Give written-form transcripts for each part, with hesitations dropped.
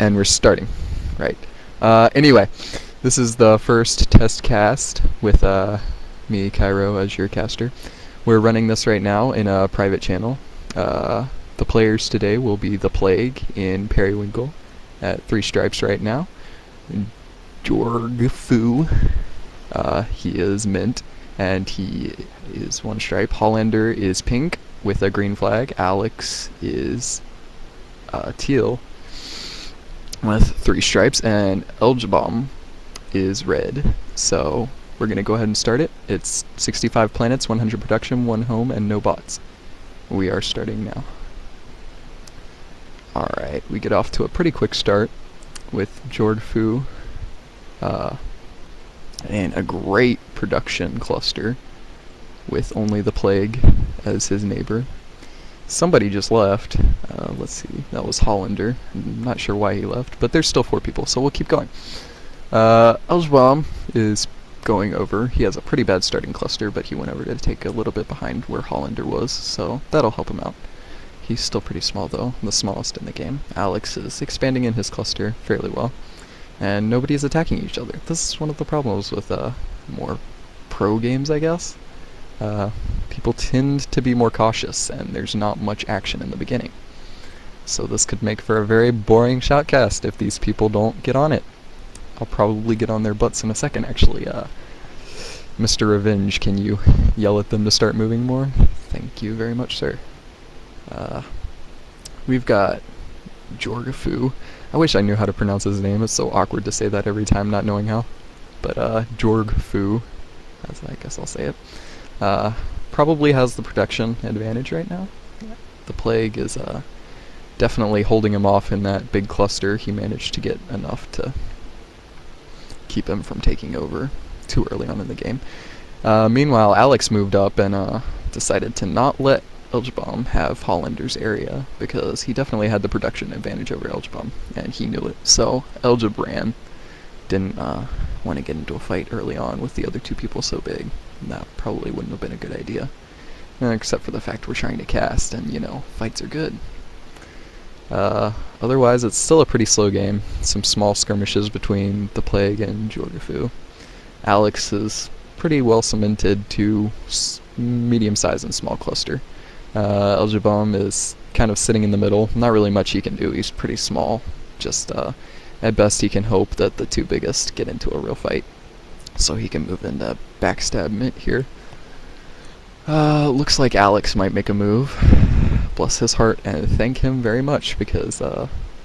And we're starting. Right. Anyway, this is the first test cast with me, Cairo, as your caster. We're running this right now in a private channel. The players today will be the Plague in Periwinkle at 3 stripes right now. Jorg Fu, he is mint, and he is 1 stripe. Hollander is pink with a green flag. Alex is teal with 3 stripes, and Elgebom is red. So we're going to go ahead and start it. It's 65 planets, 100 production, 1 home, and no bots. We are starting now. Alright, we get off to a pretty quick start with Jorg Fu and a great production cluster with only the Plague as his neighbor. Somebody just left. Let's see, that was Hollander. I'm not sure why he left, but there's still 4 people, so we'll keep going. Elgebom is going over. He has a pretty bad starting cluster, but he went over to take a little bit behind where Hollander was, so that'll help him out. He's still pretty small though, the smallest in the game. Alex is expanding in his cluster fairly well, and nobody is attacking each other. This is one of the problems with more pro games, I guess. People tend to be more cautious, and there's not much action in the beginning. So this could make for a very boring shoutcast if these people don't get on it. I'll probably get on their butts in a second, actually. Mr. Revenge, can you yell at them to start moving more? Thank you very much, sir. We've got Jorg Fu. I wish I knew how to pronounce his name. It's so awkward to say that every time not knowing how. But Jorg Fu, as I guess I'll say it, probably has the production advantage right now. The Plague is definitely holding him off in that big cluster. He managed to get enough to keep him from taking over too early on in the game. Meanwhile, Alex moved up and decided to not let Elgebom have Hollander's area, because he definitely had the production advantage over Elgebom, and he knew it. So Elgebran didn't want to get into a fight early on with the other 2 people so big. And that probably wouldn't have been a good idea. Except for the fact we're trying to cast, and, you know, fights are good. Otherwise, it's still a pretty slow game. Some small skirmishes between the Plague and Jorg Fu. Alex is pretty well cemented to medium-sized and small cluster. Elgebom is kind of sitting in the middle. Not really much he can do. He's pretty small. Just, at best, he can hope that the 2 biggest get into a real fight, so he can move into backstab mint here. Looks like Alex might make a move. Bless his heart, and thank him very much, because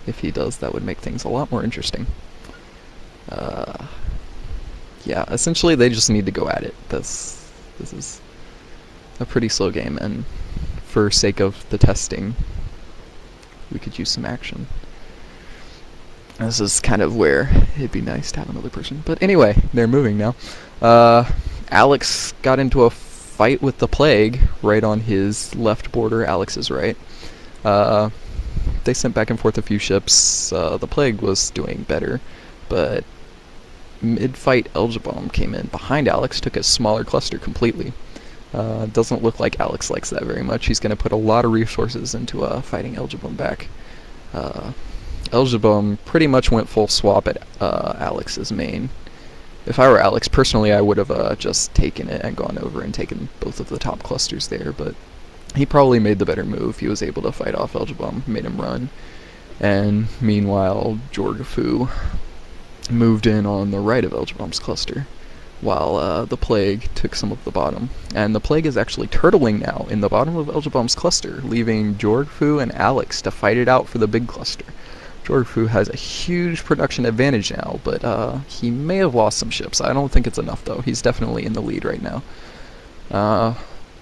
if he does, that would make things a lot more interesting. Yeah, essentially they just need to go at it. This is a pretty slow game, and for sake of the testing, we could use some action. This is kind of where it'd be nice to have another person. But anyway, they're moving now. Alex got into a fight with the Plague right on his left border, Alex's right. They sent back and forth a few ships. The Plague was doing better, but mid-fight Elgebom came in behind Alex, took a smaller cluster completely. Doesn't look like Alex likes that very much. He's going to put a lot of resources into fighting Elgebom back. Elgebom pretty much went full swap at Alex's main. If I were Alex, personally, I would have just taken it and gone over and taken both of the top clusters there, but he probably made the better move. He was able to fight off Elgebom, made him run, and meanwhile, Jorg Fu moved in on the right of Elgebom's cluster, while the Plague took some of the bottom. And the Plague is actually turtling now in the bottom of Elgebom's cluster, leaving Jorg Fu and Alex to fight it out for the big cluster. Jorg Fu has a huge production advantage now, but he may have lost some ships. I don't think it's enough, though. He's definitely in the lead right now.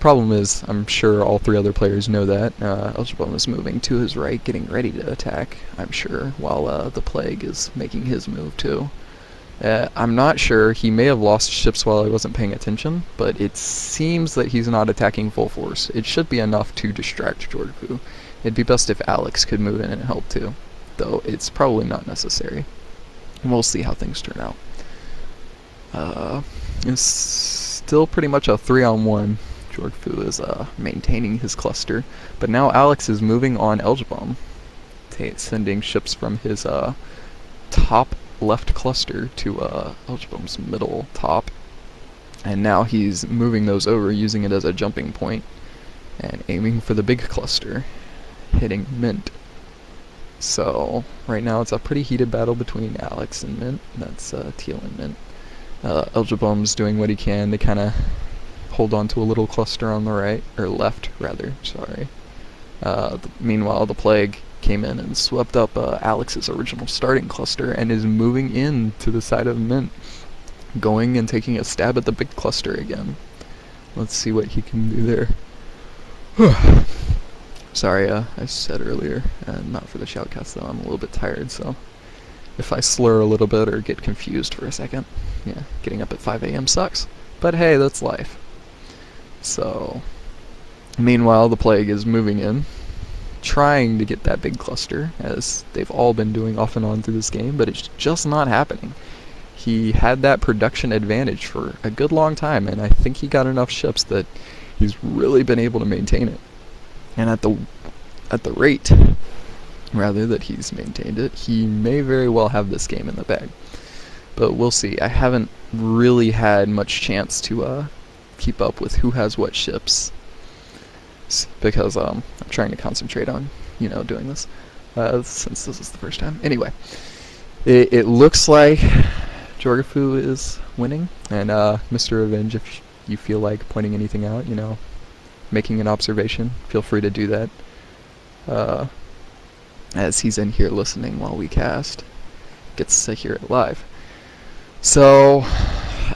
Problem is, I'm sure all 3 other players know that. Elgebom is moving to his right, getting ready to attack, I'm sure, while the Plague is making his move, too. I'm not sure. He may have lost ships while I wasn't paying attention, but it seems that he's not attacking full force. It should be enough to distract Jorg Fu. It'd be best if Alex could move in and help, too, though it's probably not necessary. We'll see how things turn out. It's still pretty much a 3-on-1. Jorg Fu is maintaining his cluster, but now Alex is moving on Elgebom. sending ships from his top left cluster to Elgebum's middle top, and now he's moving those over, using it as a jumping point, and aiming for the big cluster, hitting Mint. So right now it's a pretty heated battle between Alex and Mint. That's Teal and Mint. Elgebum's doing what he can to kind of hold on to a little cluster on the right, or left rather, sorry. Meanwhile, the Plague came in and swept up Alex's original starting cluster and is moving in to the side of Mint, going and taking a stab at the big cluster again. Let's see what he can do there. Sorry, I said earlier, not for the shoutcast though, I'm a little bit tired, so if I slur a little bit or get confused for a second, yeah, getting up at 5 a.m. sucks. But hey, that's life. So, meanwhile, the Plague is moving in, trying to get that big cluster, as they've all been doing off and on through this game, but it's just not happening. He had that production advantage for a good long time, and I think he got enough ships that he's really been able to maintain it. And at the rate, rather, that he's maintained it, he may very well have this game in the bag. But we'll see. I haven't really had much chance to keep up with who has what ships, because I'm trying to concentrate on, doing this, since this is the first time. Anyway, it looks like Jorgafu is winning, and Mr. Revenge, if you feel like pointing anything out, making an observation, feel free to do that. As he's in here listening while we cast, gets to hear it live. So,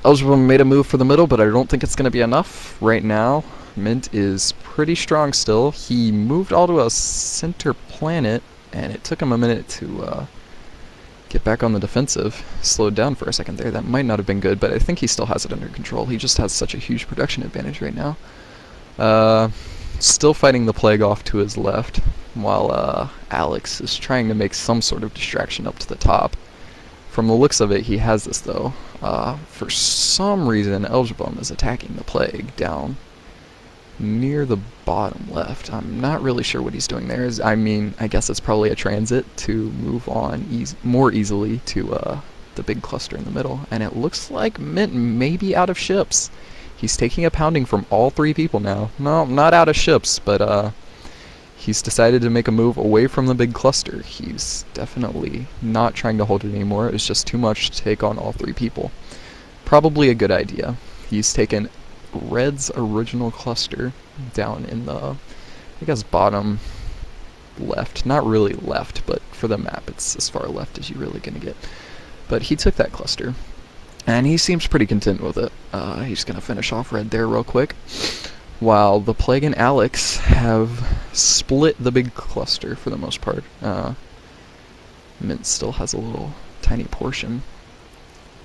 Elgebum made a move for the middle, but I don't think it's going to be enough. Right now, Mint is pretty strong still. He moved all to a center planet, and it took him a minute to get back on the defensive. Slowed down for a second there. That might not have been good, but I think he still has it under control. He just has such a huge production advantage right now. Still fighting the Plague off to his left, while Alex is trying to make some sort of distraction up to the top. From the looks of it, he has this though. For some reason, Elgebum is attacking the Plague down near the bottom left. I'm not really sure what he's doing there. I guess it's probably a transit to move on more easily to the big cluster in the middle. And it looks like Mint may be out of ships. He's taking a pounding from all three people now. No, not out of ships, but he's decided to make a move away from the big cluster. He's definitely not trying to hold it anymore. It was just too much to take on all three people. Probably a good idea. He's taken Red's original cluster down in the, I guess, bottom left. Not really left, but for the map, it's as far left as you're really going to get. But he took that cluster, and he seems pretty content with it. He's going to finish off Red there real quick, while the Plague and Alex have split the big cluster for the most part. Mint still has a little tiny portion,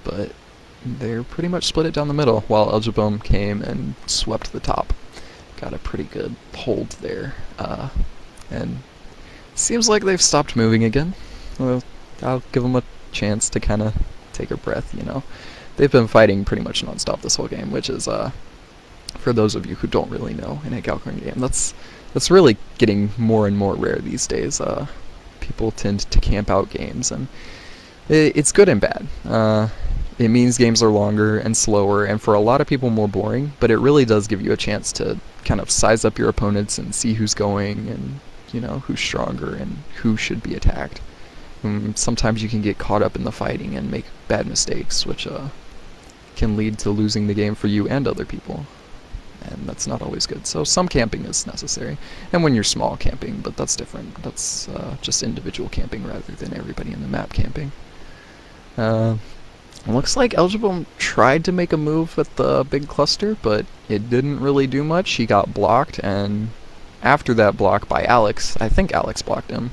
but they're pretty much split it down the middle, while Elgebum came and swept the top. Got a pretty good hold there, and seems like they've stopped moving again. Well, I'll give them a chance to kind of take a breath, They've been fighting pretty much non-stop this whole game, which is, for those of you who don't really know, in a Galcorn game, that's really getting more and more rare these days. People tend to camp out games, and it's good and bad. It means games are longer and slower, and for a lot of people more boring, but it really does give you a chance to kind of size up your opponents and see who's going, and who's stronger and who should be attacked. Sometimes you can get caught up in the fighting and make bad mistakes, which can lead to losing the game for you and other people, and that's not always good. So some camping is necessary, and when you're small, camping, but that's different. That's just individual camping rather than everybody in the map camping. Looks like Elgebum tried to make a move with the big cluster, but it didn't really do much. He got blocked, and after that block by Alex, I think Alex blocked him,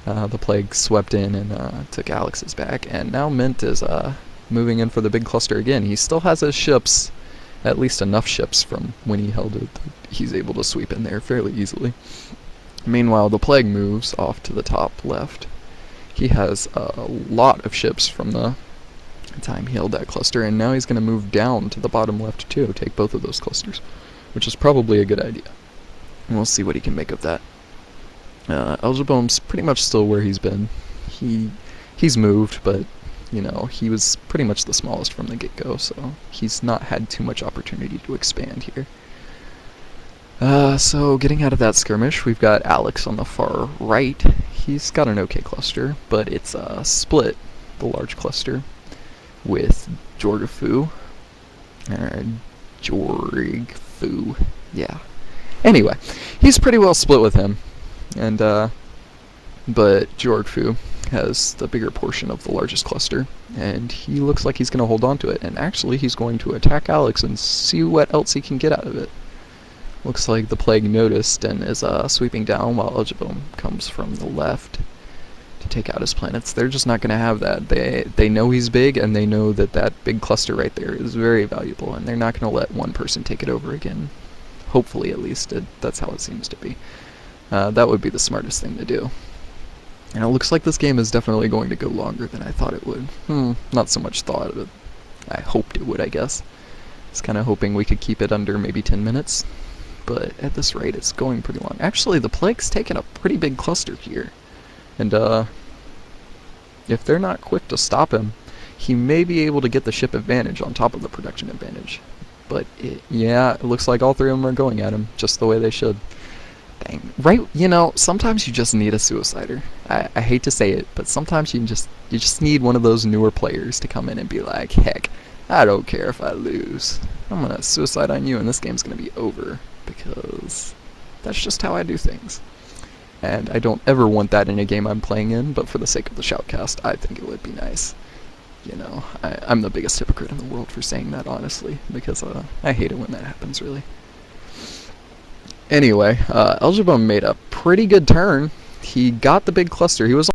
the Plague swept in and took Alex's back, and now Mint is moving in for the big cluster again. He still has his ships, at least enough ships from when he held it, that he's able to sweep in there fairly easily. Meanwhile, the Plague moves off to the top left. He has a lot of ships from the time he held that cluster, and now he's going to move down to the bottom left too, take both of those clusters, which is probably a good idea. And we'll see what he can make of that. Elgiboom's pretty much still where he's been. He's moved, but you know, he was pretty much the smallest from the get-go, so he's not had too much opportunity to expand here. So getting out of that skirmish, we've got Alex on the far right. He's got an okay cluster, but it's split, the large cluster, with Jorgfu. Jorgfu, yeah. Anyway, he's pretty well split with him, and but Jorgfu has the bigger portion of the largest cluster, and he looks like he's going to hold on to it, and actually he's going to attack Alex and see what else he can get out of it. Looks like the Plague noticed and is sweeping down while Elgiboom comes from the left to take out his planets. They're just not going to have that. They know he's big, and they know that that big cluster right there is very valuable, and they're not going to let one person take it over again. Hopefully, at least. That's how it seems to be. That would be the smartest thing to do. And it looks like this game is definitely going to go longer than I thought it would. Not so much thought of it. I hoped it would, I guess. I was kind of hoping we could keep it under maybe 10 minutes. But at this rate, it's going pretty long. Actually, the Plague's taken a pretty big cluster here. And, if they're not quick to stop him, he may be able to get the ship advantage on top of the production advantage. But, yeah, it looks like all three of them are going at him, just the way they should. Dang. Right, you know, sometimes you just need a suicider. I hate to say it, but sometimes you just need one of those newer players to come in and be like, heck, I don't care if I lose. I'm gonna suicide on you and this game's gonna be over, because that's just how I do things. And I don't ever want that in a game I'm playing in, but for the sake of the Shoutcast, I think it would be nice. You know, I'm the biggest hypocrite in the world for saying that, honestly, because I hate it when that happens, really. Anyway, Elgiboom made a pretty good turn. He got the big cluster. He was